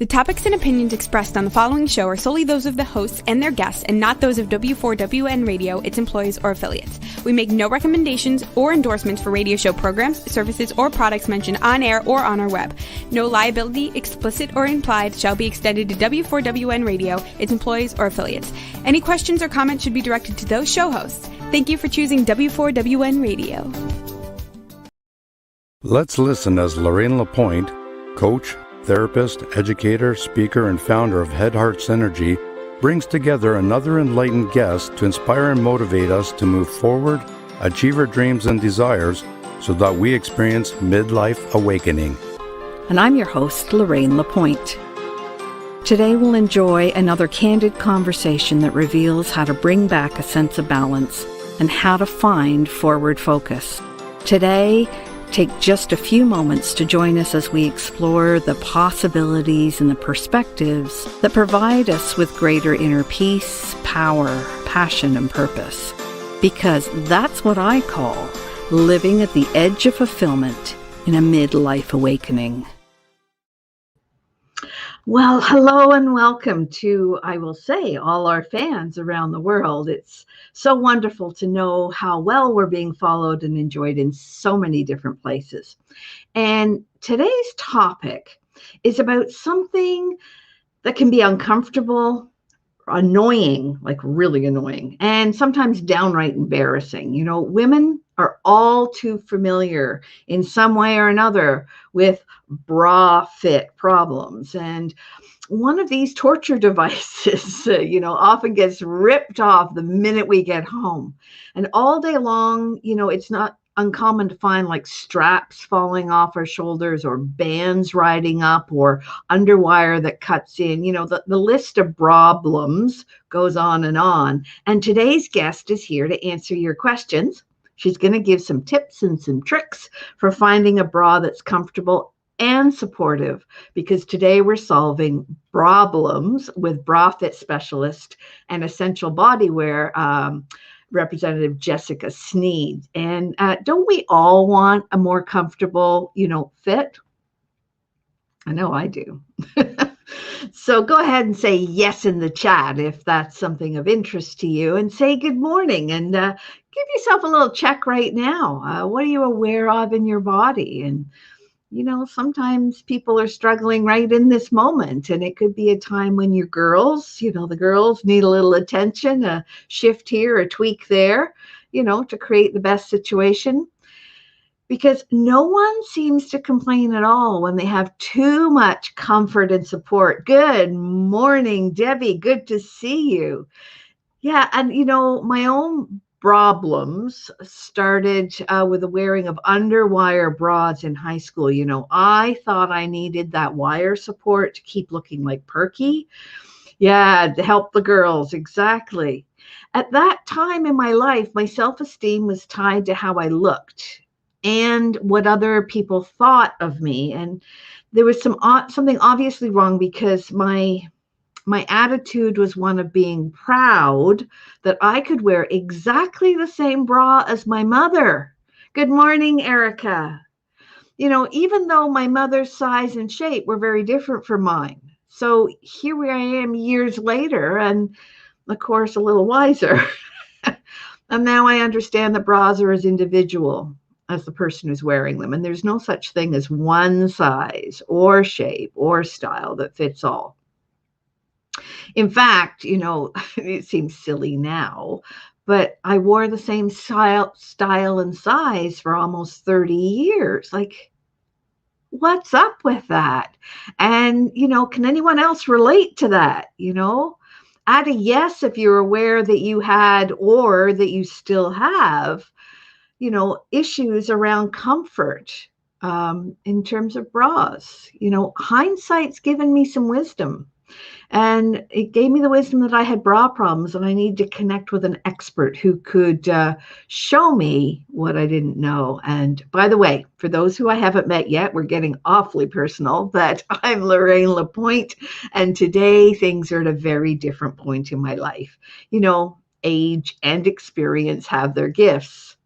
The topics and opinions expressed on the following show are solely those of the hosts and their guests and not those of W4WN Radio, its employees, or affiliates. We make no recommendations or endorsements for radio show programs, services, or products mentioned on air or on our web. No liability, explicit or implied, shall be extended to W4WN Radio, its employees, or affiliates. Any questions or comments should be directed to those show hosts. Thank you for choosing W4WN Radio. Let's listen as Lorraine Lapointe, coach, therapist, educator, speaker, and founder of Head Heart Synergy, brings together another enlightened guest to inspire and motivate us to move forward, achieve our dreams and desires, so that we experience midlife awakening. And I'm your host, Lorraine Lapointe. Today we'll enjoy another candid conversation that reveals how to bring back a sense of balance and how to find forward focus. Today, take just a few moments to join us as we explore the possibilities and the perspectives that provide us with greater inner peace, power, passion, and purpose. Because that's what I call living at the edge of fulfillment in a midlife awakening. Well, hello and welcome to, I will say, all our fans around the world. It's so wonderful to know how well we're being followed and enjoyed in so many different places. And today's topic is about something that can be uncomfortable, annoying, like really annoying, and sometimes downright embarrassing. You know, women are all too familiar in some way or another with bra fit problems. And one of these torture devices, often gets ripped off the minute we get home. And all day long, it's not uncommon to find like straps falling off our shoulders or bands riding up or underwire that cuts in. The list of BRA-blems goes on. And today's guest is here to answer your questions. She's going to give some tips and some tricks for finding a bra that's comfortable and supportive, because today we're solving BRA-blems with bra fit specialist and essential bodywear Representative Jessica Sneed. And don't we all want a more comfortable, fit? I know I do. So go ahead and say yes in the chat if that's something of interest to you, and say good morning and give yourself a little check right now. What are you aware of in your body? And sometimes people are struggling right in this moment, and it could be a time when your girls, the girls need a little attention, a shift here, a tweak there, to create the best situation. Because no one seems to complain at all when they have too much comfort and support. Good morning, Debbie. Good to see you. Yeah, and my own problems started with the wearing of underwire bras in high school. I thought I needed that wire support to keep looking like perky. Yeah, to help the girls, exactly. At that time in my life, my self-esteem was tied to how I looked and what other people thought of me. And there was something obviously wrong, because my attitude was one of being proud that I could wear exactly the same bra as my mother. Good morning, Erica. Even though my mother's size and shape were very different from mine. So here I am years later, and of course, a little wiser. And now I understand that bras are as individual as the person who's wearing them. And there's no such thing as one size or shape or style that fits all. In fact, it seems silly now, but I wore the same style and size for almost 30 years. Like, what's up with that? And, can anyone else relate to that? Add a yes if you're aware that you had or that you still have, issues around comfort in terms of bras. Hindsight's given me some wisdom. And it gave me the wisdom that I had bra problems, and I need to connect with an expert who could show me what I didn't know. And by the way, for those who I haven't met yet, we're getting awfully personal, but I'm Lorraine Lapointe, and today things are at a very different point in my life. Age and experience have their gifts.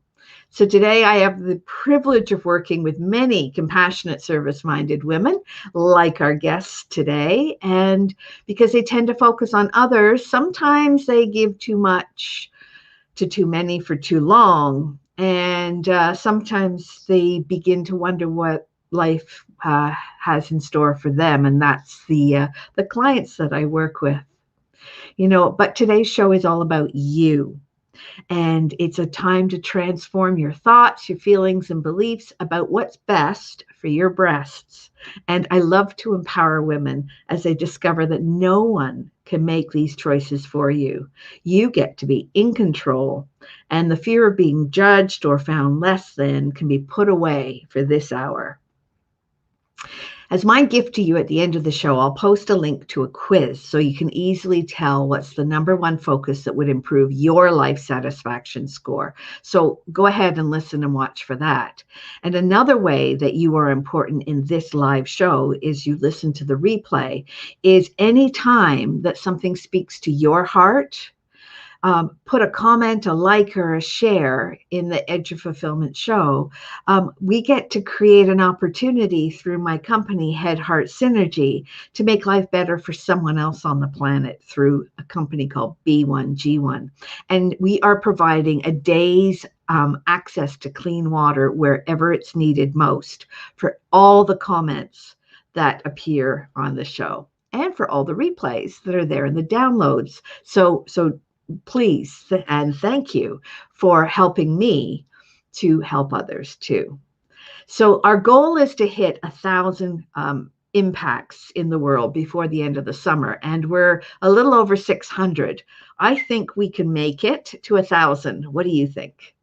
So today I have the privilege of working with many compassionate, service-minded women like our guests today. And because they tend to focus on others, sometimes they give too much to too many for too long. And sometimes they begin to wonder what life has in store for them. And that's the clients that I work with. But today's show is all about you. And it's a time to transform your thoughts, your feelings, and beliefs about what's best for your breasts. And I love to empower women as they discover that no one can make these choices for you. You get to be in control, and the fear of being judged or found less than can be put away for this hour. As my gift to you at the end of the show, I'll post a link to a quiz so you can easily tell what's the number one focus that would improve your life satisfaction score. So go ahead and listen and watch for that. And another way that you are important in this live show is you listen to the replay, is any time that something speaks to your heart, put a comment, a like, or a share in the Edge of Fulfillment show. We get to create an opportunity through my company, Head Heart Synergy, to make life better for someone else on the planet through a company called B1G1. And we are providing a day's access to clean water wherever it's needed most for all the comments that appear on the show and for all the replays that are there in the downloads. So please and thank you for helping me to help others too. So our goal is to hit 1,000 impacts in the world before the end of the summer, and we're a little over 600. I think we can make it to 1,000. What do you think?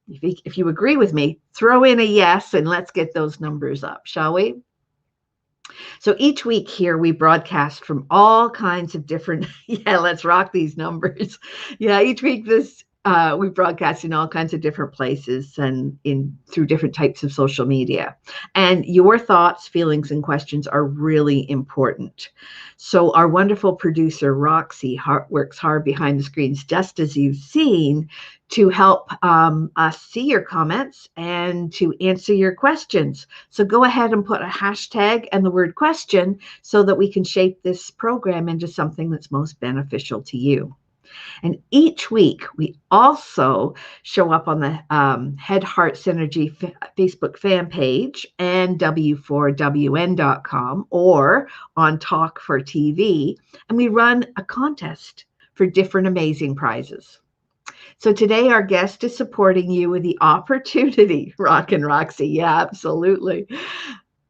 If you agree with me, throw in a yes and let's get those numbers up, shall we? So each week here, we broadcast from all kinds of different, let's rock these numbers. Each week we broadcast in all kinds of different places and through different types of social media. And your thoughts, feelings, and questions are really important. So our wonderful producer, Roxy, works hard behind the screens, just as you've seen, to help us see your comments and to answer your questions. So go ahead and put a hashtag and the word question so that we can shape this program into something that's most beneficial to you. And each week, we also show up on the Head Heart Synergy Facebook fan page and W4WN.com or on Talk for TV, and we run a contest for different amazing prizes. So today our guest is supporting you with the opportunity, Rockin' Roxy. Yeah, absolutely.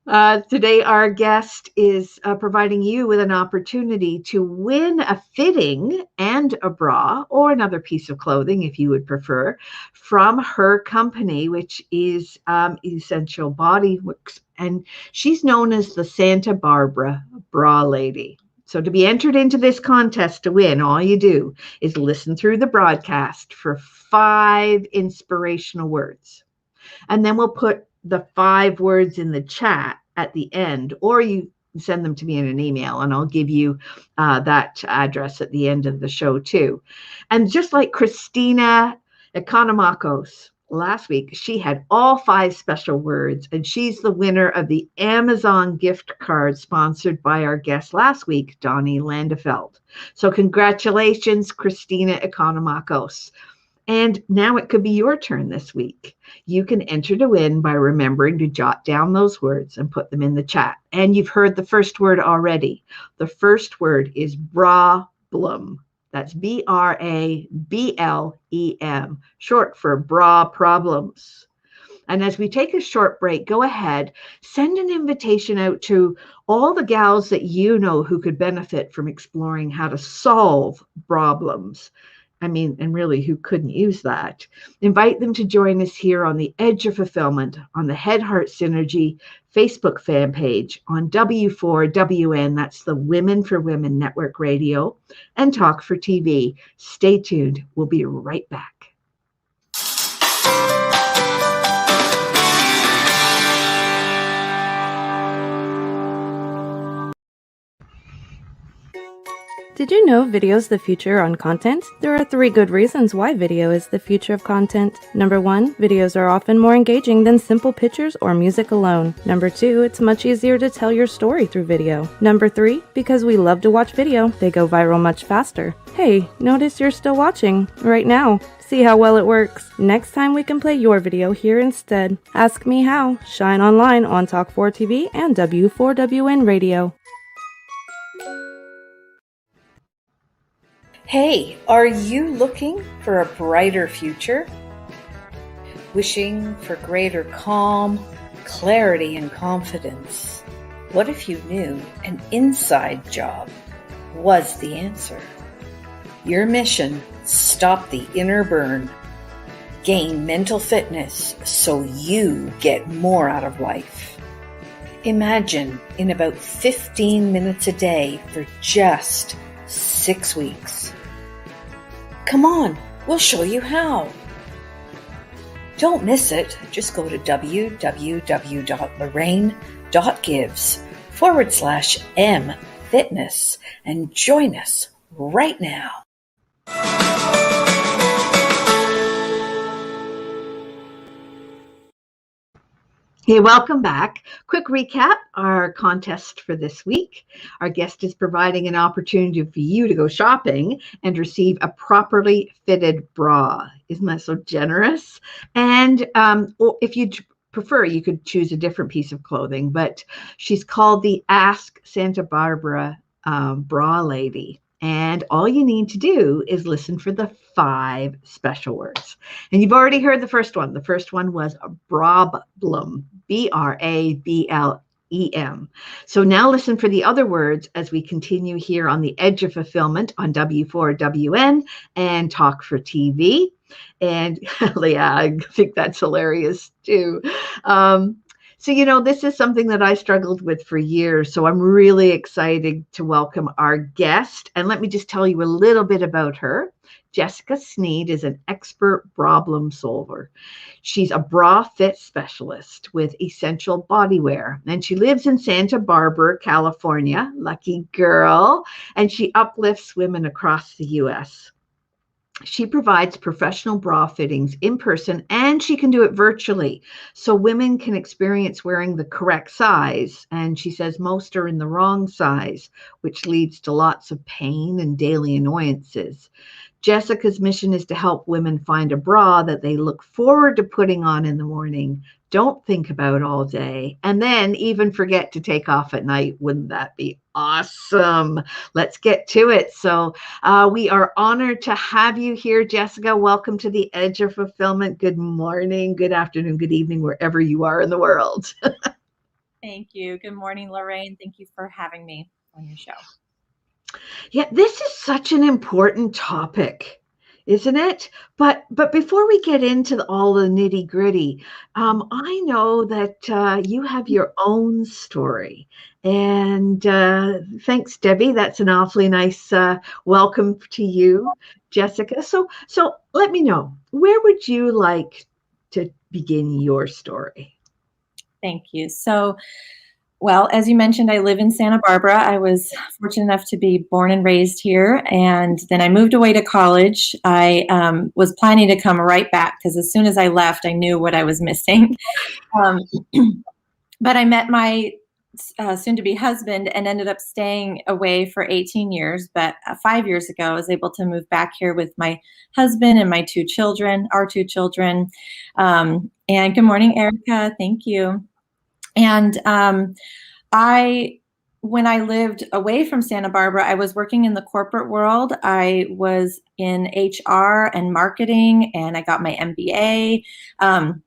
Today our guest is providing you with an opportunity to win a fitting and a bra or another piece of clothing, if you would prefer, from her company, which is Essential Body Works. And she's known as the Santa Barbara Bra Lady. So to be entered into this contest to win, all you do is listen through the broadcast for 5 inspirational words. And then we'll put the 5 words in the chat at the end, or you send them to me in an email and I'll give you that address at the end of the show too. And just like Christina Economacos last week, she had all 5 special words, and she's the winner of the Amazon gift card sponsored by our guest last week, Donnie Landefeld. So congratulations, Christina Economacos. And now it could be your turn this week. You can enter to win by remembering to jot down those words and put them in the chat. And you've heard the first word already. The first word is BRA-blem. That's BRABLEM, short for bra problems. And as we take a short break, go ahead, send an invitation out to all the gals that you know who could benefit from exploring how to solve problems. I mean, and really, who couldn't use that? Invite them to join us here on the Edge of Fulfillment on the Head Heart Synergy Facebook fan page, on W4WN, that's the Women for Women Network Radio, and Talk for TV. Stay tuned. We'll be right back. Did you know video is the future on content? There are 3 good reasons why video is the future of content. Number 1, videos are often more engaging than simple pictures or music alone. Number 2, it's much easier to tell your story through video. Number 3, because we love to watch video, they go viral much faster. Hey, notice you're still watching right now. See how well it works. Next time we can play your video here instead. Ask me how. Shine online on Talk 4 TV and W4WN Radio. Hey, are you looking for a brighter future? Wishing for greater calm, clarity, and confidence? What if you knew an inside job was the answer? Your mission: stop the inner burn, gain mental fitness so you get more out of life. Imagine in about 15 minutes a day for just 6 weeks. Come on, we'll show you how. Don't miss it. Just go to www.lorraine.gives/M-Fitness and join us right now. Hey, welcome back. Quick recap, our contest for this week. Our guest is providing an opportunity for you to go shopping and receive a properly fitted bra. Isn't that so generous? And if you prefer, you could choose a different piece of clothing, but she's called the Ask Santa Barbara Bra Lady. And all you need to do is listen for the 5 special words. And you've already heard the first one. The first one was BRA-blem, BRABLEM. So now listen for the other words as we continue here on the Edge of Fulfillment on W4WN and Talk for TV. And yeah, I think that's hilarious too. So, this is something that I struggled with for years. So I'm really excited to welcome our guest. And let me just tell you a little bit about her. Jessica Sneed is an expert problem solver. She's a bra fit specialist with Essential Bodywear, and she lives in Santa Barbara, California. Lucky girl. And she uplifts women across the U.S. She provides professional bra fittings in person, and she can do it virtually. So women can experience wearing the correct size. And she says most are in the wrong size, which leads to lots of pain and daily annoyances. Jessica's mission is to help women find a bra that they look forward to putting on in the morning, don't think about all day, and then even forget to take off at night. Wouldn't that be awesome? Let's get to it. So we are honored to have you here, Jessica. Welcome to the Edge of Fulfillment. Good morning, good afternoon, good evening, wherever you are in the world. Thank you. Good morning, Lorraine. Thank you for having me on your show. Yeah, this is such an important topic, isn't it? But before we get into all the nitty gritty, I know that you have your own story. And thanks, Debbie. That's an awfully nice welcome to you, Jessica. So let me know, where would you like to begin your story? Thank you. So, well, as you mentioned, I live in Santa Barbara. I was fortunate enough to be born and raised here, and then I moved away to college. I was planning to come right back because as soon as I left, I knew what I was missing. But I met my soon-to-be husband and ended up staying away for 18 years. But 5 years ago, I was able to move back here with my husband and my 2 children, our 2 children. And good morning, Erica. Thank you. And when I lived away from Santa Barbara, I was working in the corporate world. I was in HR and marketing, and I got my MBA. And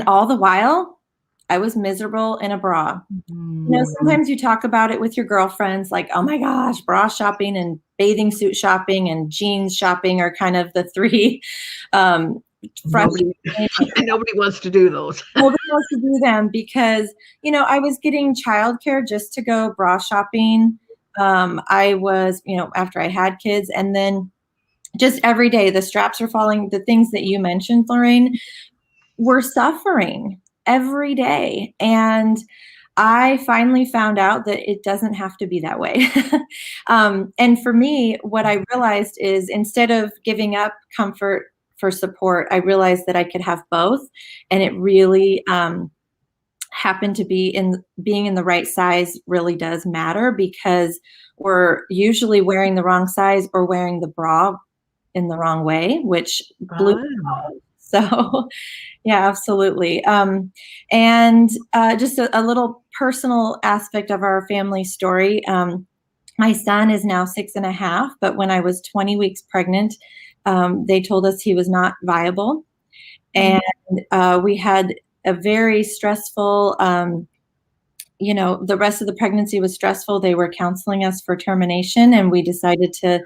all the while, I was miserable in a bra. Sometimes you talk about it with your girlfriends, like, oh my gosh, bra shopping and bathing suit shopping and jeans shopping are kind of the 3 Nobody wants to do those. Nobody wants to do them because, I was getting childcare just to go bra shopping. I was, after I had kids, and then just every day the straps are falling. The things that you mentioned, Lorraine, we're suffering every day. And I finally found out that it doesn't have to be that way. And for me, what I realized is instead of giving up comfort for support, I realized that I could have both. And it really happened to be being in the right size really does matter, because we're usually wearing the wrong size or wearing the bra in the wrong way, which blew me Oh. away. So yeah, absolutely. And just a little personal aspect of our family story. My son is now 6.5, but when I was 20 weeks pregnant, they told us he was not viable. And we had a very stressful, the rest of the pregnancy was stressful. They were counseling us for termination, and we decided to,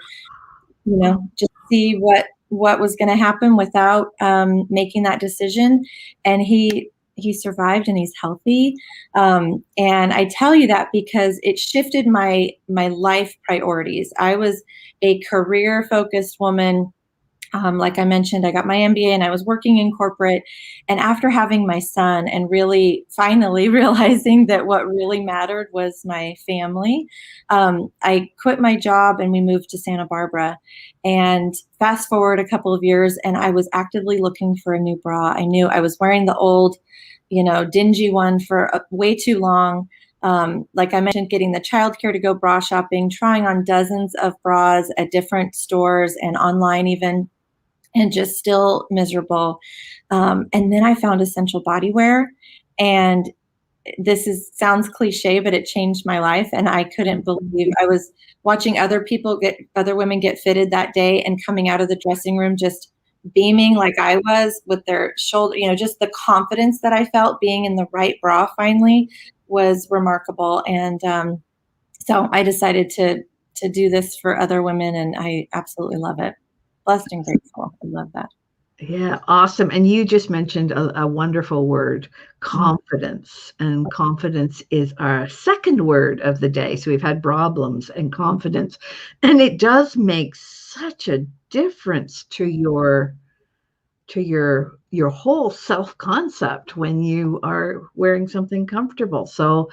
just see what was going to happen without making that decision. And he survived, and he's healthy. And I tell you that because it shifted my life priorities. I was a career focused woman. Like I mentioned, I got my MBA and I was working in corporate. And after having my son and really finally realizing that what really mattered was my family, I quit my job and we moved to Santa Barbara. And fast forward a couple of years, and I was actively looking for a new bra. I knew I was wearing the old, dingy one for way too long. Like I mentioned, getting the childcare to go bra shopping, trying on dozens of bras at different stores and online even, and just still miserable. And then I found Essential Bodywear, and sounds cliche, but it changed my life. And I couldn't believe I was watching other women get fitted that day and coming out of the dressing room just beaming like I was, with their shoulder, just the confidence that I felt being in the right bra finally was remarkable. And so I decided to do this for other women, and I absolutely love it. Blessed and grateful. I love that. Yeah, awesome. And you just mentioned a wonderful word, confidence. And confidence is our second word of the day. So we've had problems and confidence. And it does make such a difference to your whole self-concept when you are wearing something comfortable. So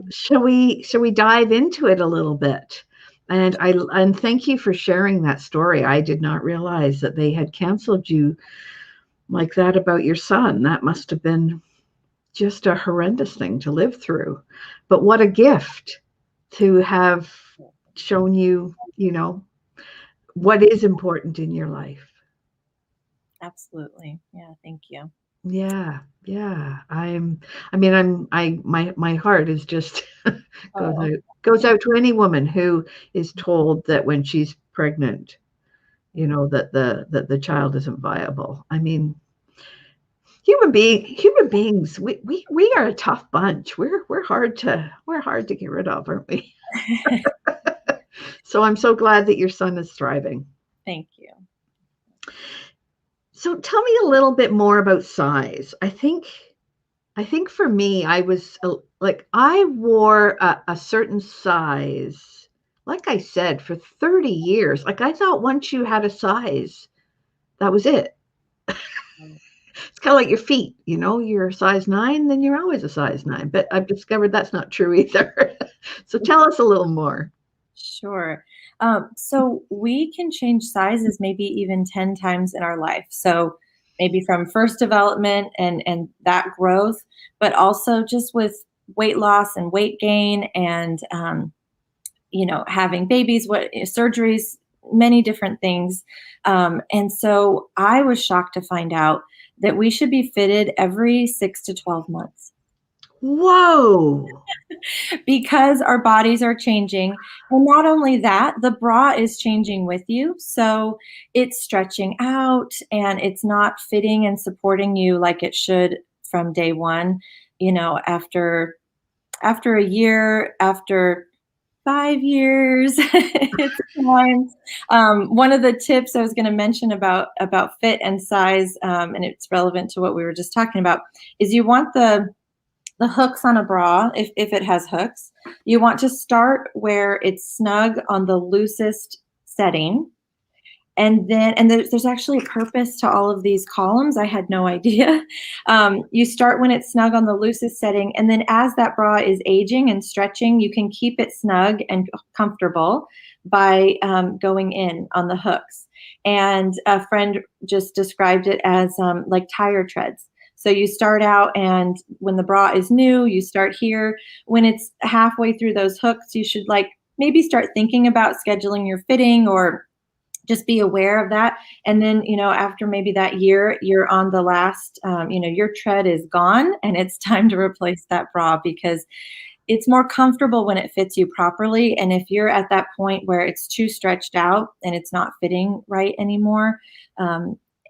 shall we dive into it a little bit? And thank you for sharing that story. I did not realize that they had canceled you like that about your son. That must have been just a horrendous thing to live through. But what a gift to have shown you, what is important in your life. Absolutely. Yeah. Thank you. Yeah. My heart is just goes out to any woman who is told that when she's pregnant, that the child isn't viable. I mean, human beings, we are a tough bunch. We're hard to get rid of, aren't we? So I'm so glad that your son is thriving. Thank you. So tell me a little bit more about size. I think for me, I was I wore a certain size, like I said, for 30 years. Like I thought once you had a size, that was it. It's kind of like your feet, you're a size 9, then you're always a size 9. But I've discovered that's not true either. So tell us a little more. Sure. So we can change sizes maybe even 10 times in our life. So maybe from first development and that growth, but also just with weight loss and weight gain and, having babies, surgeries, many different things. And so I was shocked to find out that we should be fitted every 6 to 12 months. Whoa. Because our bodies are changing. And not only that, the bra is changing with you. So it's stretching out and it's not fitting and supporting you like it should from day one, after a year, after 5 years, it's time. One of the tips I was going to mention about fit and size, and it's relevant to what we were just talking about, is you want the hooks on a bra, if it has hooks, you want to start where it's snug on the loosest setting. And there's actually a purpose to all of these columns. I had no idea. You start when it's snug on the loosest setting, and then as that bra is aging and stretching, you can keep it snug and comfortable by going in on the hooks. And a friend just described it as like tire treads. So you start out, and when the bra is new, you start here. When it's halfway through those hooks, you should like maybe start thinking about scheduling your fitting, or just be aware of that. And then, after maybe that year, you're on the last, your tread is gone, and it's time to replace that bra, because it's more comfortable when it fits you properly. And if you're at that point where it's too stretched out and it's not fitting right anymore,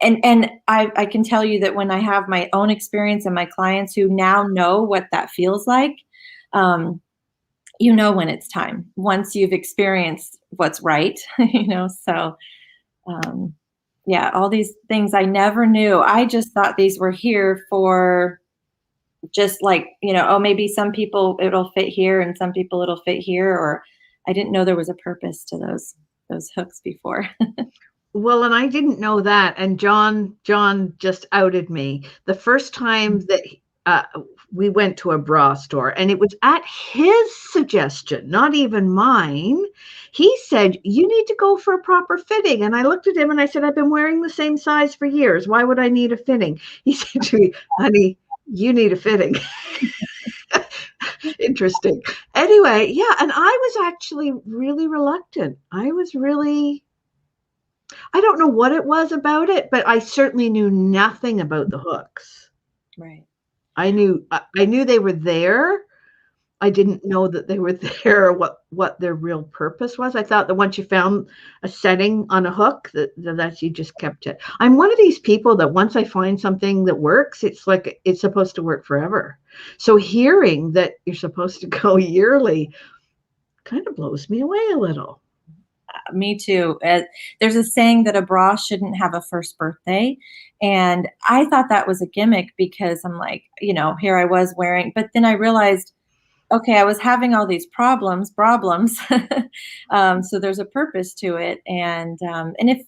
and I can tell you that when I have my own experience and my clients who now know what that feels like, when it's time, once you've experienced what's right, so all these things I never knew. I just thought these were here for just like, maybe some people it'll fit here and some people it'll fit here, or I didn't know there was a purpose to those hooks before. Well, and I didn't know that. And John just outed me. The first time that we went to a bra store, and it was at his suggestion, not even mine. He said, you need to go for a proper fitting. And I looked at him and I said, I've been wearing the same size for years. Why would I need a fitting? He said to me, honey, you need a fitting. Interesting. Anyway, yeah. And I was actually really reluctant. I don't know what it was about it, but I certainly knew nothing about the hooks. Right. I knew they were there. I didn't know that they were there, what their real purpose was. I thought that once you found a setting on a hook, that you just kept it. I'm one of these people that once I find something that works, it's like it's supposed to work forever. So hearing that you're supposed to go yearly kind of blows me away a little. Me too. There's a saying that a bra shouldn't have a first birthday. And I thought that was a gimmick, because I'm like, here I was wearing, but then I realized, okay, I was having all these problems. So there's a purpose to it. And if,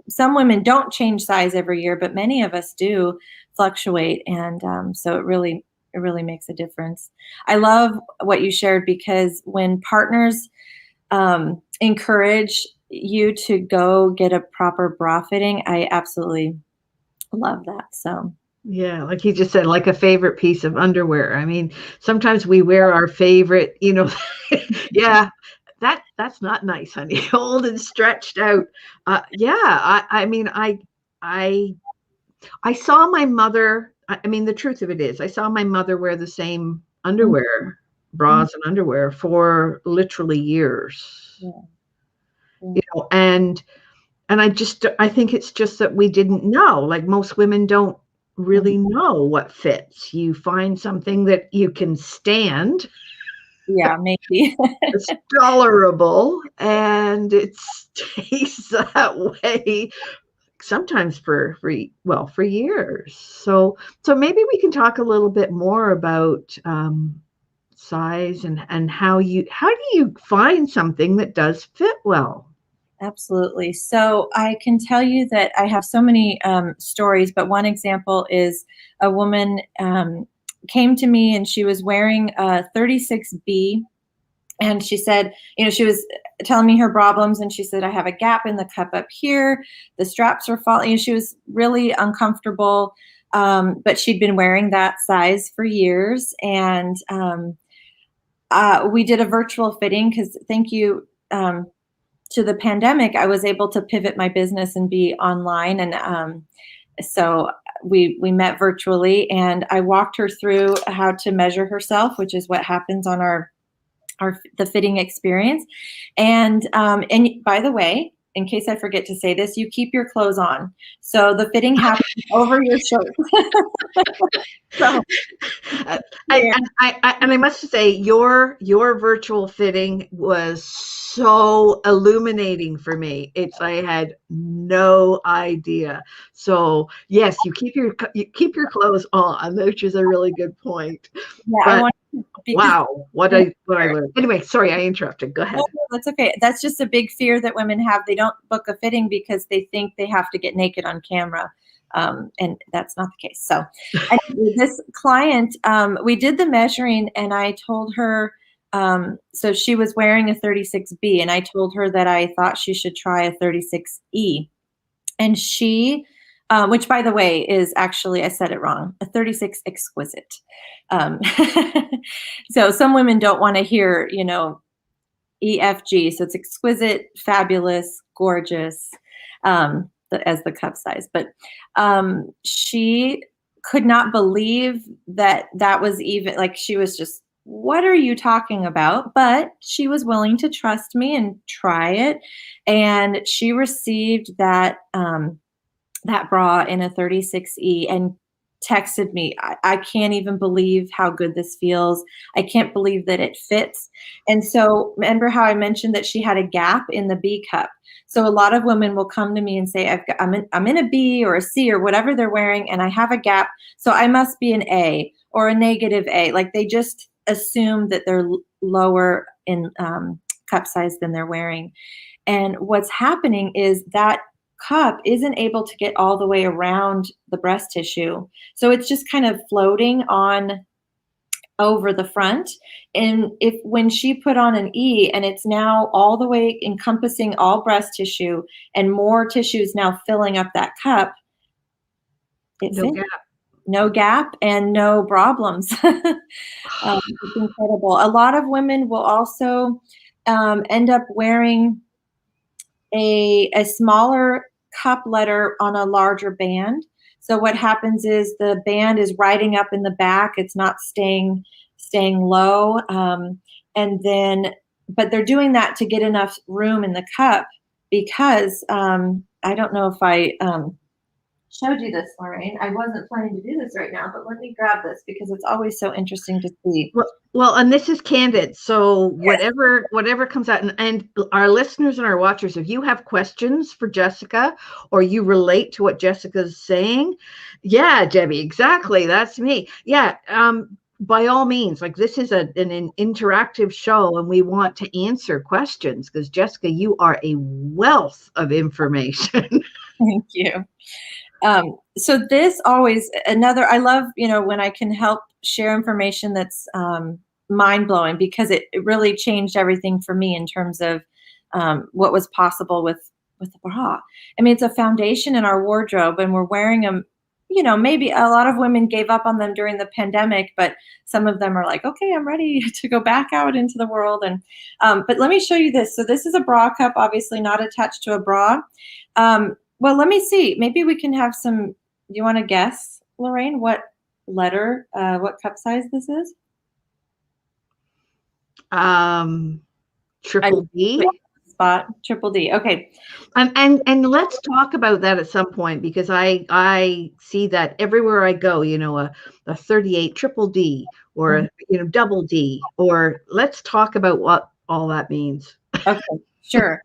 some women don't change size every year, but many of us do fluctuate. And so it really makes a difference. I love what you shared, because when partners encourage you to go get a proper bra fitting, I absolutely love that. So yeah, like he just said, like a favorite piece of underwear. I mean, sometimes we wear our favorite, yeah, that's not nice, honey. Old and stretched out. I mean, I saw my mother. I mean, the truth of it is, I saw my mother wear the same underwear, bras and underwear for literally years. Yeah. And I think it's just that we didn't know. Like most women don't really know what fits. You find something that you can stand. Yeah, maybe. It's tolerable, and it stays that way sometimes for years. So maybe we can talk a little bit more about size and how do you find something that does fit well? Absolutely. So I can tell you that I have so many stories, but one example is a woman came to me and she was wearing a 36B, and she said, she was telling me her problems, and she said, I have a gap in the cup up here. The straps are falling. She was really uncomfortable, but she'd been wearing that size for years. And we did a virtual fitting, because thank you to the pandemic, I was able to pivot my business and be online. And so we met virtually, and I walked her through how to measure herself, which is what happens on the fitting experience. And by the way, in case I forget to say this, you keep your clothes on. So the fitting happens over your shirt. So, I must say your virtual fitting was so illuminating for me. I had no idea. So yes, you keep your clothes on, which is a really good point. Yeah, I want Wow, what I learned. Anyway, sorry, I interrupted. Go ahead. No, that's okay. That's just a big fear that women have. They don't book a fitting because they think they have to get naked on camera. And that's not the case. So this client, we did the measuring and I told her, so she was wearing a 36B and I told her that I thought she should try a 36E. And she, which by the way is actually, I said it wrong, a 36 exquisite. So some women don't want to hear, EFG. So it's exquisite, fabulous, gorgeous, as the cup size. But she could not believe that was even, like, she was just, what are you talking about? But she was willing to trust me and try it. And she received that bra in a 36E and texted me, I can't even believe how good this feels. I can't believe that it fits. And so remember how I mentioned that she had a gap in the B cup. So a lot of women will come to me and say, I'm in a B or a C or whatever they're wearing, and I have a gap, so I must be an A or a negative A. Like they just assume that they're lower in cup size than they're wearing. And what's happening is that cup isn't able to get all the way around the breast tissue. So it's just kind of floating on over the front. And when she put on an E and it's now all the way encompassing all breast tissue and more tissue is now filling up that cup, it's no gap and no problems. It's incredible. A lot of women will also end up wearing a smaller cup letter on a larger band. So what happens is the band is riding up in the back. It's not staying low. But they're doing that to get enough room in the cup because I don't know if I showed you this, Lorraine. I wasn't planning to do this right now, but let me grab this because it's always so interesting to see. Well, and this is candid. So whatever comes out, and our listeners and our watchers, if you have questions for Jessica or you relate to what Jessica's saying, yeah, Debbie, exactly. That's me. Yeah. By all means, like this is an interactive show and we want to answer questions because Jessica, you are a wealth of information. Thank you. So this always I love, when I can help share information that's mind blowing because it really changed everything for me in terms of what was possible with the bra. I mean, it's a foundation in our wardrobe and we're wearing them, maybe a lot of women gave up on them during the pandemic, but some of them are like, okay, I'm ready to go back out into the world. And, but let me show you this. So this is a bra cup, obviously not attached to a bra. Well, let me see. Maybe we can have some. Do you want to guess, Lorraine, what letter, what cup size this is? Triple D. Triple D. Okay. And let's talk about that at some point because I see that everywhere I go. A 38 triple D or double D. Or let's talk about what all that means. Okay. Sure.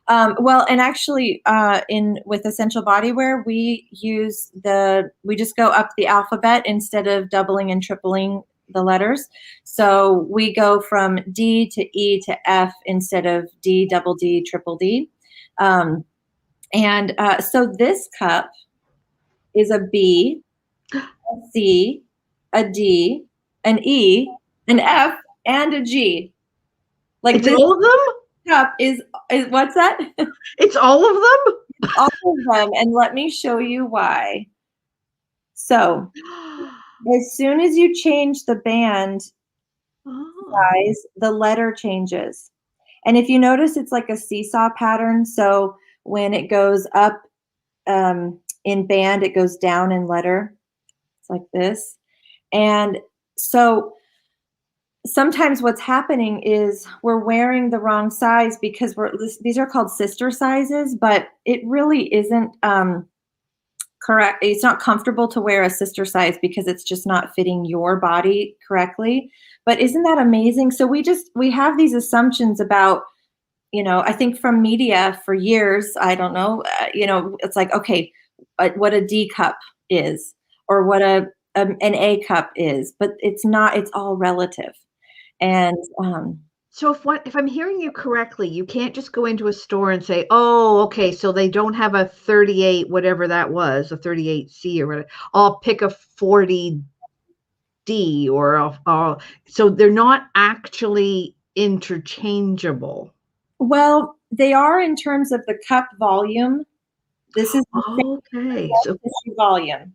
Well, and actually, with Essential Bodywear, we just go up the alphabet instead of doubling and tripling the letters. So we go from D to E to F instead of D, double D, triple D. So this cup is a B, a C, a D, an E, an F, and a G. Like it's all of them? Cup is what's that? It's all of them? All of them. And let me show you why. So as soon as you change the band size, the letter changes. And if you notice, it's like a seesaw pattern. So when it goes up in band, it goes down in letter. It's like this. And so sometimes what's happening is we're wearing the wrong size because these are called sister sizes, but it really isn't correct. It's not comfortable to wear a sister size because it's just not fitting your body correctly. But isn't that amazing? So we have these assumptions about, I think from media for years, I don't know, it's like, okay, what a D cup is or what a an A cup is, but it's not, it's all relative. And So if I'm hearing you correctly, you can't just go into a store and say, "Oh, okay, so they don't have a 38, whatever that was, a 38C or whatever. I'll pick a 40D or so they're not actually interchangeable." well, they are in terms of the cup volume. This is the Okay, so tissue volume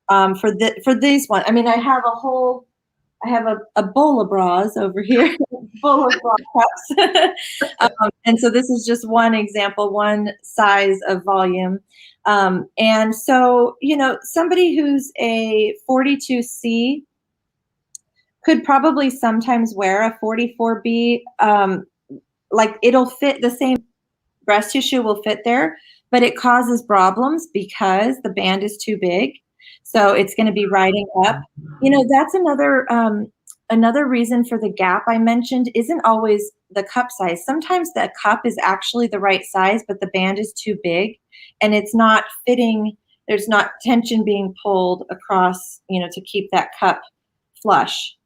for these one. I mean, I have a bowl of bras over here, bowl of bra cups. And so this is just one example, one size of volume. And so, somebody who's a 42C could probably sometimes wear a 44B. Like it'll fit, the same breast tissue will fit there, but it causes problems because the band is too big. So it's going to be riding up. That's another reason for the gap I mentioned isn't always the cup size. Sometimes the cup is actually the right size, but the band is too big and it's not fitting. There's not tension being pulled across, to keep that cup flush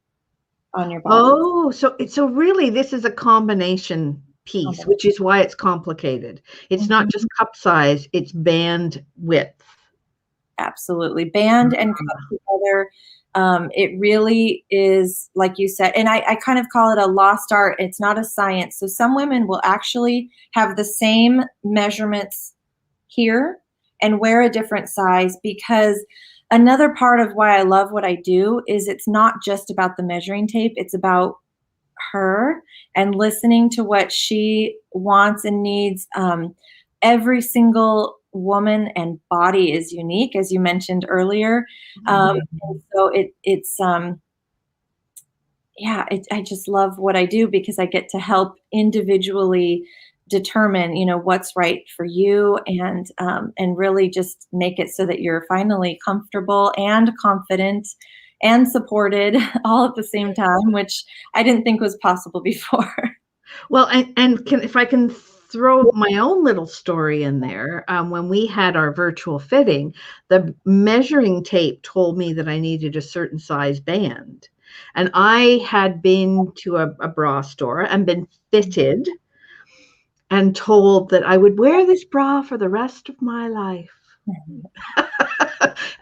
on your body. Oh, so really this is a combination piece, which is why it's complicated. It's not just cup size, it's band width. Absolutely. Band and cup together. It really is, like you said, and I kind of call it a lost art. It's not a science. So some women will actually have the same measurements here and wear a different size, because another part of why I love what I do is it's not just about the measuring tape. It's about her and listening to what she wants and needs. Every single woman and body is unique, as you mentioned earlier. And so I just love what I do because I get to help individually determine, what's right for you, and really just make it so that you're finally comfortable and confident and supported all at the same time, which I didn't think was possible before. Well, if I can throw my own little story in there, when we had our virtual fitting, the measuring tape told me that I needed a certain size band. And I had been to a bra store and been fitted and told that I would wear this bra for the rest of my life.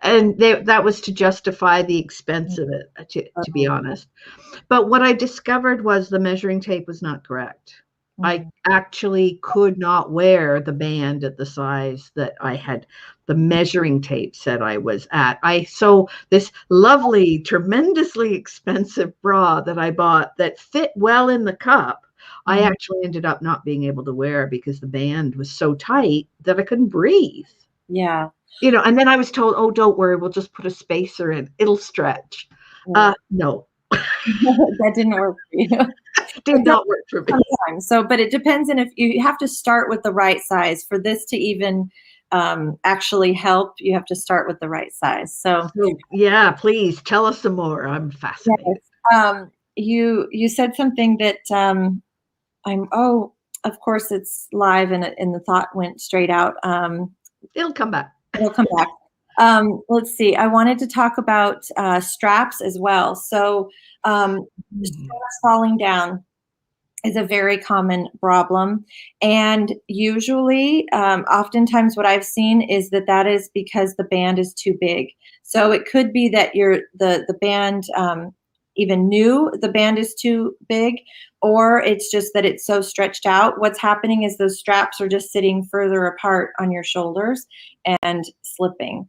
And that was to justify the expense of it, to be honest. But what I discovered was the measuring tape was not correct. I actually could not wear the band at the size that I had. The measuring tape said I was at. So this lovely, tremendously expensive bra that I bought that fit well in the cup, I actually ended up not being able to wear because the band was so tight that I couldn't breathe. Yeah. And then I was told, "Oh, don't worry, we'll just put a spacer in. It'll stretch." No. That didn't work for you. Did not work for me. Sometimes. So, but it depends on if you have to start with the right size for this to even actually help. You have to start with the right size. So yeah, please tell us some more. I'm fascinated. Yes. You said something that of course it's live and the thought went straight out. It'll come back. It'll come back. Let's see. I wanted to talk about straps as well. So straps falling down is a very common problem. And usually, oftentimes what I've seen is that is because the band is too big. So it could be that the band even knew the band is too big, or it's just that it's so stretched out. What's happening is those straps are just sitting further apart on your shoulders and slipping.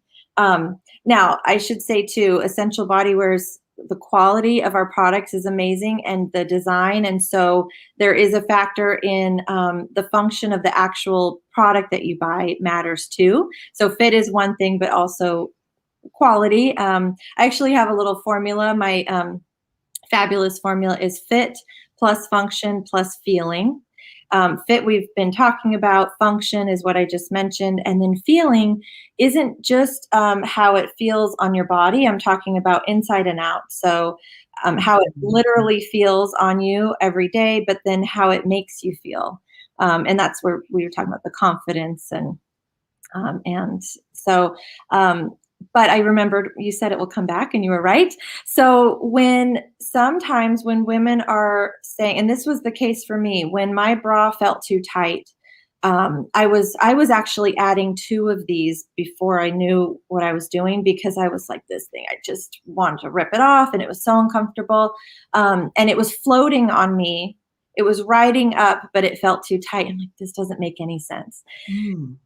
Now, I should say too, Essential Bodywear's, the quality of our products is amazing and the design. And so there is a factor in the function of the actual product that you buy matters too. So fit is one thing, but also quality. I actually have a little formula. My fabulous formula is fit plus function plus feeling. Fit we've been talking about. Function is what I just mentioned. And then feeling isn't just how it feels on your body. I'm talking about inside and out. So how it literally feels on you every day, but then how it makes you feel. And that's where we were talking about the confidence. And so but I remembered you said it will come back, and you were right. So sometimes when women are saying, and this was the case for me, when my bra felt too tight, I was actually adding 2 of these before I knew what I was doing, because I was like, this thing, I just wanted to rip it off, and it was so uncomfortable. And it was floating on me. It was riding up, but it felt too tight. I'm like, this doesn't make any sense. Mm.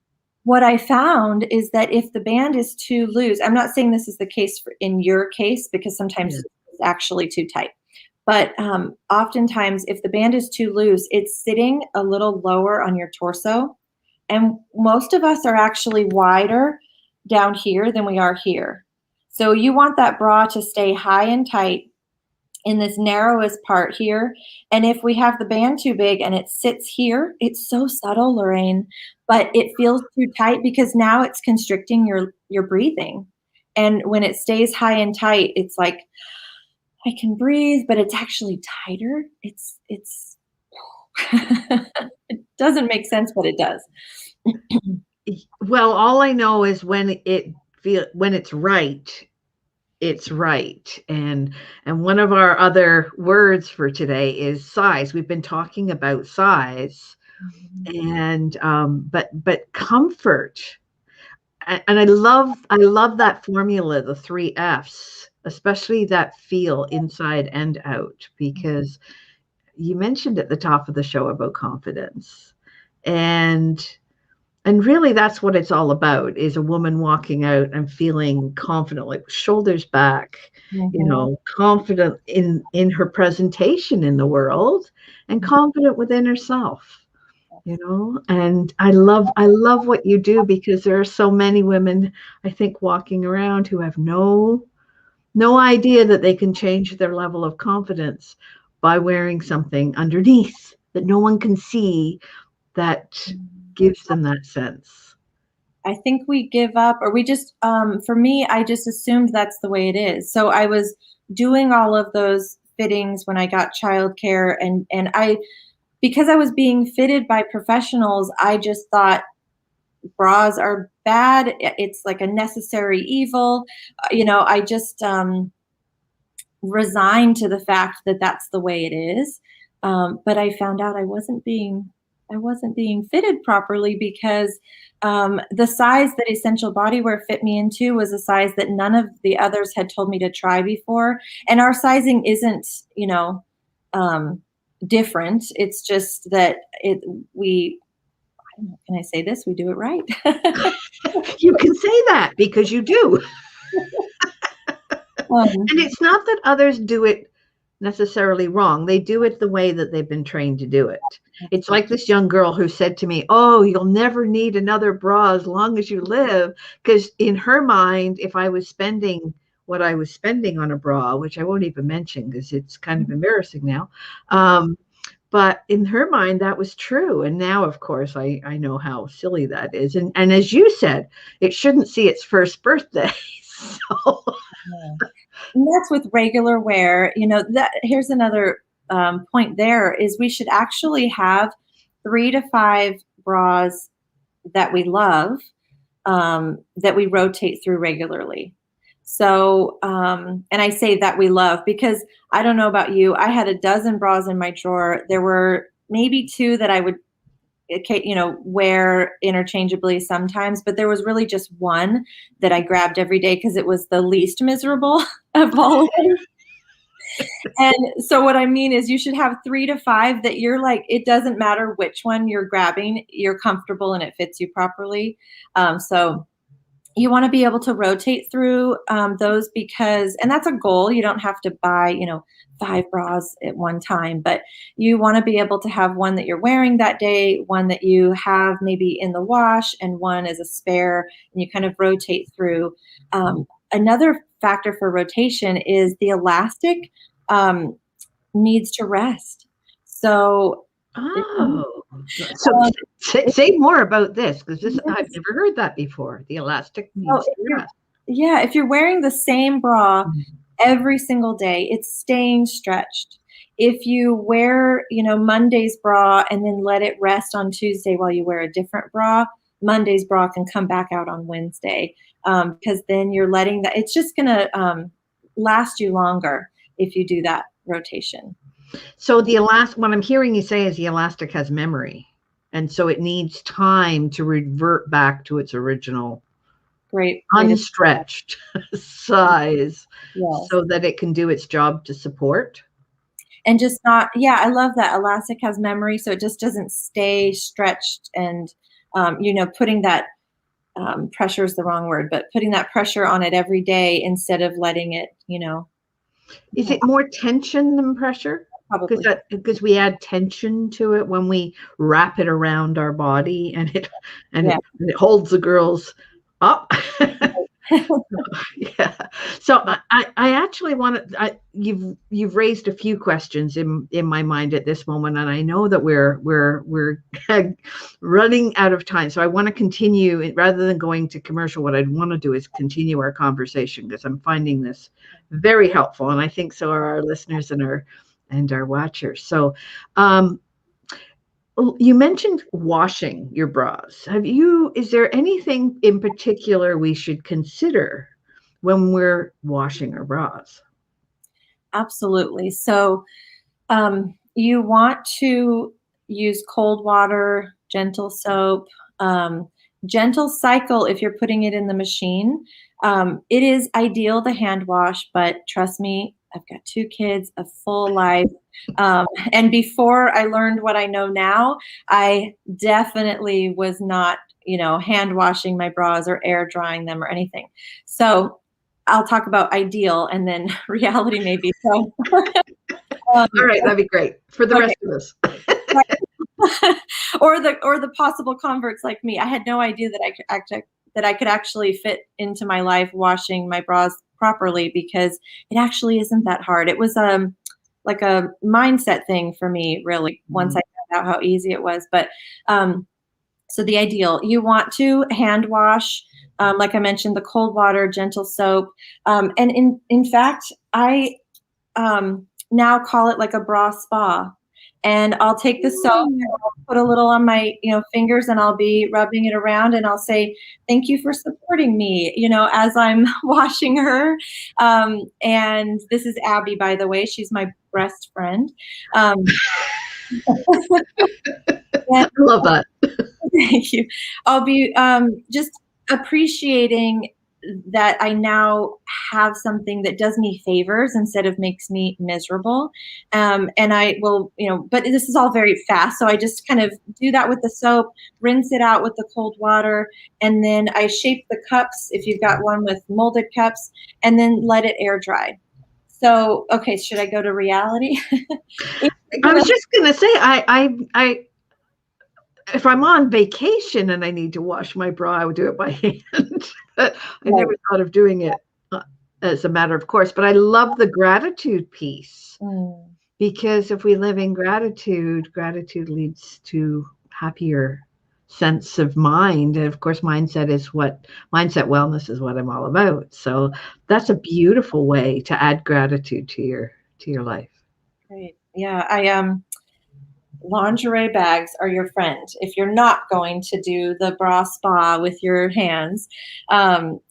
What I found is that if the band is too loose, I'm not saying this is the case in your case, because sometimes it's actually too tight. But oftentimes, if the band is too loose, it's sitting a little lower on your torso. And most of us are actually wider down here than we are here. So you want that bra to stay high and tight in this narrowest part here. And if we have the band too big and it sits here, it's so subtle, Lorraine, but it feels too tight because now it's constricting your breathing. And when it stays high and tight, it's like, I can breathe, but it's actually tighter. It's it doesn't make sense, but it does. Well, all I know is when it's right, it's right. And one of our other words for today is size. We've been talking about size, and but comfort. And I love that formula, the 3 F's, especially that feel inside and out, because you mentioned at the top of the show about confidence. And really that's what it's all about, is a woman walking out and feeling confident, like shoulders back, confident in her presentation in the world, and confident within herself. And I love what you do, because there are so many women, I think, walking around who have no idea that they can change their level of confidence by wearing something underneath that no one can see, that gives them that sense. I think we give up, or we just, for me, I just assumed that's the way it is. So I was doing all of those fittings when I got childcare, and because I was being fitted by professionals, I just thought bras are bad. It's like a necessary evil. I just resigned to the fact that that's the way it is. But I found out I wasn't being fitted properly, because the size that Essential Bodywear fit me into was a size that none of the others had told me to try before. And our sizing isn't, different. It's just that can I say this? We do it right. You can say that because you do. And it's not that others do it necessarily wrong. They do it the way that they've been trained to do it. It's like this young girl who said to me, "Oh, you'll never need another bra as long as you live," because in her mind, if I was spending what I was spending on a bra, which I won't even mention because it's kind of embarrassing now, but in her mind that was true. And now, of course, I know how silly that is. And as you said, it shouldn't see its first birthday. So. And that's with regular wear. Here's another point there, is we should actually have 3 to 5 bras that we love, that we rotate through regularly. So, and I say that we love because I don't know about you, I had a dozen bras in my drawer. There were maybe 2 that I would, wear interchangeably sometimes, but there was really just one that I grabbed every day because it was the least miserable of all of them. And so what I mean is you should have 3 to 5 that you're like, it doesn't matter which one you're grabbing, you're comfortable and it fits you properly. So you want to be able to rotate through those, because, and that's a goal. You don't have to buy, 5 bras at one time, but you want to be able to have one that you're wearing that day, one that you have maybe in the wash, and one as a spare, and you kind of rotate through. Another factor for rotation is the elastic needs to rest. So, say more about this, because I've never heard that before. The elastic needs to rest. Yeah, if you're wearing the same bra every single day, it's staying stretched. If you wear, Monday's bra and then let it rest on Tuesday while you wear a different bra, Monday's bra can come back out on Wednesday. because then you're letting that, it's just going to last you longer if you do that rotation. So the elastic, what I'm hearing you say is the elastic has memory. And so it needs time to revert back to its original unstretched size, yes, so that it can do its job to support. And just not, yeah, I love that. Elastic has memory, so it just doesn't stay stretched and, putting that pressure is the wrong word, but putting that pressure on it every day instead of letting it, Is it more tension than pressure? Probably. Because we add tension to it when we wrap it around our body, and it holds the girls up. Yeah. So I actually want to. You've raised a few questions in my mind at this moment, and I know that we're running out of time. So I want to continue rather than going to commercial. What I'd want to do is continue our conversation, because I'm finding this very helpful, and I think so are our listeners and our watchers. So, you mentioned washing your bras. Is there anything in particular we should consider when we're washing our bras? Absolutely. So you want to use cold water, gentle soap, gentle cycle if you're putting it in the machine. It is ideal to hand wash, but trust me, I've got 2 kids, a full life. And before I learned what I know now, I definitely was not, hand washing my bras or air drying them or anything. So I'll talk about ideal and then reality maybe. So, all right, that'd be great for the rest of us. or the possible converts like me. I had no idea that I could actually fit into my life washing my bras properly, because it actually isn't that hard. It was like a mindset thing for me, really, once I found out how easy it was. But so the ideal, you want to hand wash, like I mentioned, the cold water, gentle soap. And in fact, I now call it like a bra spa. And I'll take the soap and I'll put a little on my, fingers, and I'll be rubbing it around, and I'll say, thank you for supporting me, as I'm washing her. And this is Abby, by the way. She's my best friend. I love that. Thank you. I'll be just appreciating that I now have something that does me favors instead of makes me miserable. And I will, but this is all very fast. So I just kind of do that with the soap, rinse it out with the cold water. And then I shape the cups, if you've got one with molded cups, and then let it air dry. So, okay, should I go to reality? I was just going to say, I if I'm on vacation and I need to wash my bra, I would do it by hand. I never thought of doing it as a matter of course, but I love the gratitude piece, because if we live in gratitude leads to happier sense of mind. And of course, mindset wellness is what I'm all about. So that's a beautiful way to add gratitude to your life. Great. Yeah. Lingerie bags are your friend. If you're not going to do the bra spa with your hands,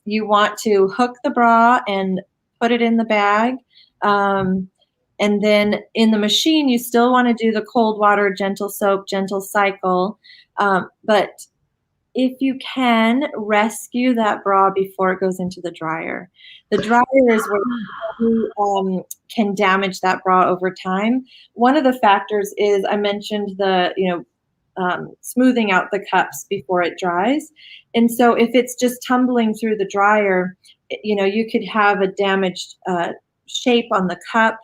you want to hook the bra and put it in the bag. And then in the machine, you still want to do the cold water, gentle soap, gentle cycle. But if you can, rescue that bra before it goes into the dryer. The dryer is where you can damage that bra over time. One of the factors is, I mentioned the, smoothing out the cups before it dries. And so if it's just tumbling through the dryer, you could have a damaged shape on the cup.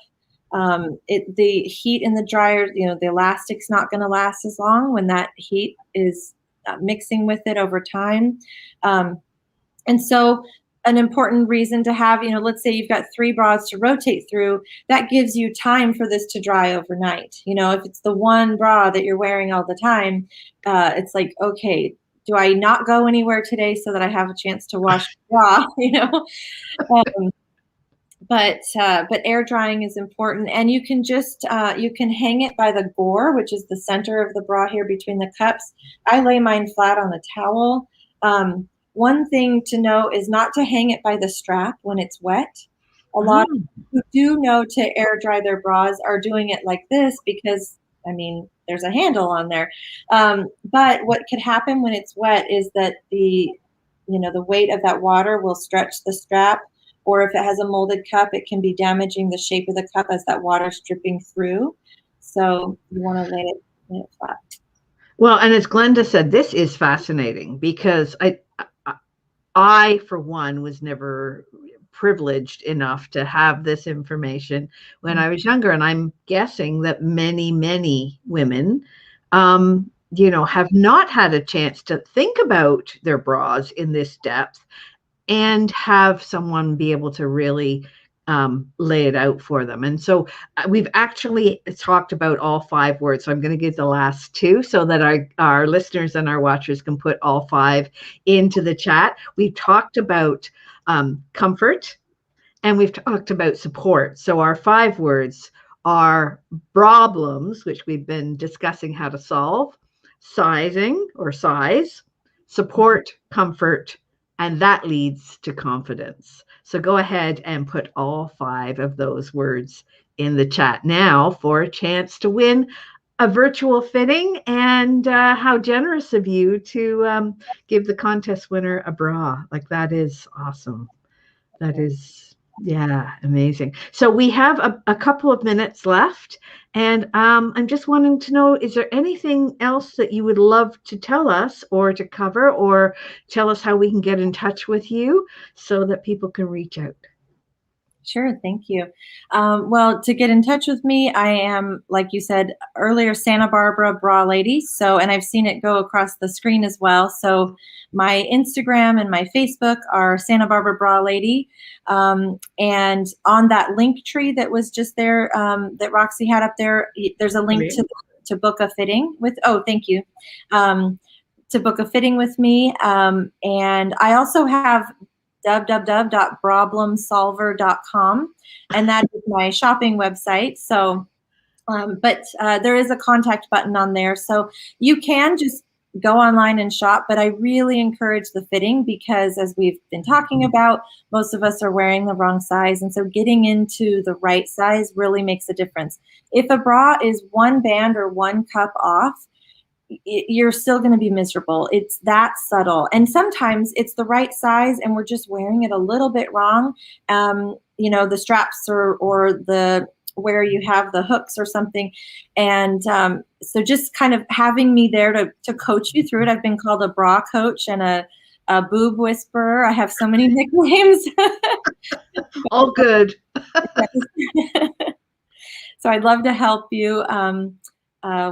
The heat in the dryer, the elastic's not going to last as long when that heat is mixing with it over time. And so an important reason to have, let's say you've got 3 bras to rotate through, that gives you time for this to dry overnight. If it's the one bra that you're wearing all the time, it's like, okay, do I not go anywhere today so that I have a chance to wash the bra, But air drying is important, and you can just you can hang it by the gore, which is the center of the bra here between the cups. I lay mine flat on a towel. one thing to know is not to hang it by the strap when it's wet. A lot of people who do know to air dry their bras are doing it like this because, I mean, there's a handle on there. But what could happen when it's wet is that the weight of that water will stretch the strap, or if it has a molded cup, it can be damaging the shape of the cup as that water's dripping through. So you want to lay it flat. Well, and as Glenda said, this is fascinating because I, for one, was never privileged enough to have this information when I was younger. And I'm guessing that many, many women, have not had a chance to think about their bras in this depth and have someone be able to really lay it out for them. And so we've actually talked about all 5 words. So I'm going to give the last 2 so that our listeners and our watchers can put all 5 into the chat. We've talked about comfort and we've talked about support. So our 5 words are problems, which we've been discussing how to solve, sizing or size, support, comfort, and that leads to confidence. So go ahead and put all 5 of those words in the chat now for a chance to win a virtual fitting. And how generous of you to give the contest winner a bra. Like, that is awesome. That is, yeah, amazing. So we have a couple of minutes left. And I'm just wanting to know, is there anything else that you would love to tell us or to cover, or tell us how we can get in touch with you so that people can reach out? Sure. Thank you. Well, to get in touch with me, I am, like you said earlier, Santa Barbara Bra Lady. So, and I've seen it go across the screen as well. So my Instagram and my Facebook are Santa Barbara Bra Lady. And on that link tree that was just there, that Roxy had up there, there's a link to book a fitting with, thank you. To book a fitting with me. And I also have www.BRA-blem and that is my shopping website. So, but there is a contact button on there. So you can just go online and shop, but I really encourage the fitting because, as we've been talking about, most of us are wearing the wrong size. And so getting into the right size really makes a difference. If a bra is 1 band or 1 cup off, you're still going to be miserable. It's that subtle. And sometimes it's the right size and we're just wearing it a little bit wrong. The straps or the where you have the hooks or something. And so just kind of having me there to coach you through it. I've been called a bra coach and a boob whisperer. I have so many nicknames. All good. So I'd love to help you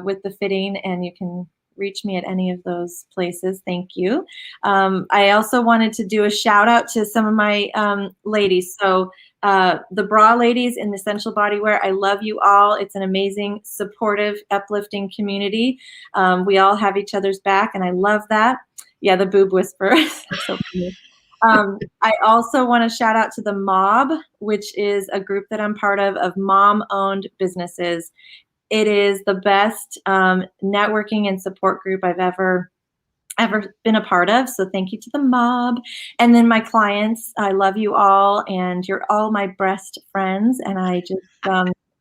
with the fitting, and you can reach me at any of those places. Thank you. I also wanted to do a shout out to some of my ladies. So the bra ladies in Essential Bodywear, I love you all. It's an amazing, supportive, uplifting community. We all have each other's back, and I love that. Yeah, the boob whisperer. So funny. I also want to shout out to the Mob, which is a group that I'm part of mom-owned businesses. It is the best networking and support group I've ever been a part of. So thank you to the Mob. And then my clients, I love you all, and you're all my best friends. And I just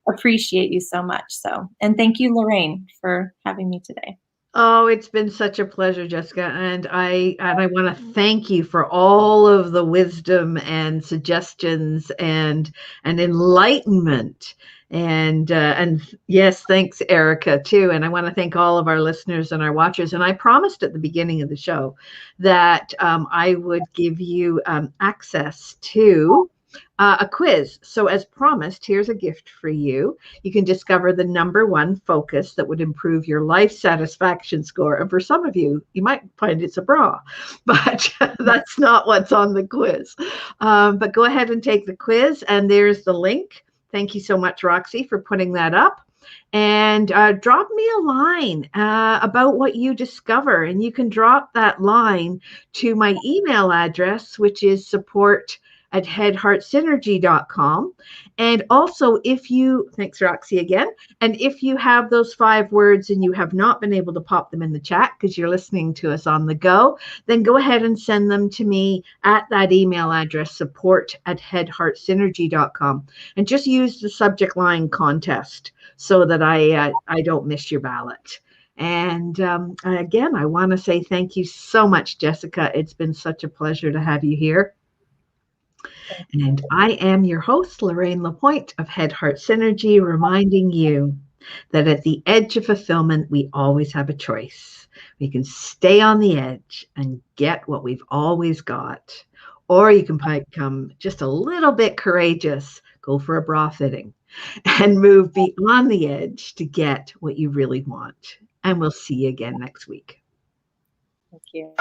appreciate you so much. So, and thank you, Lorraine, for having me today. Oh, it's been such a pleasure, Jessica. And I want to thank you for all of the wisdom and suggestions and enlightenment. And yes, thanks, Erica, too. And I want to thank all of our listeners and our watchers. And I promised at the beginning of the show that I would give you access to a quiz. So as promised, here's a gift for you. You can discover the #1 focus that would improve your life satisfaction score. And for some of you, you might find it's a bra, but that's not what's on the quiz. But go ahead and take the quiz, and there's the link. Thank you so much, Roxy, for putting that up. And drop me a line about what you discover. And you can drop that line to my email address, which is support@ at headheartsynergy.com. And also, thanks, Roxy, again. And if you have those 5 words and you have not been able to pop them in the chat because you're listening to us on the go, then go ahead and send them to me at that email address, support@headheartsynergy.com. And just use the subject line contest so that I don't miss your ballot. And again, I want to say thank you so much, Jessica. It's been such a pleasure to have you here. And I am your host, Lorraine Lapointe of Head Heart Synergy, reminding you that at the edge of fulfillment, we always have a choice. We can stay on the edge and get what we've always got, or you can become just a little bit courageous, go for a bra fitting, and move beyond the edge to get what you really want. And we'll see you again next week. Thank you.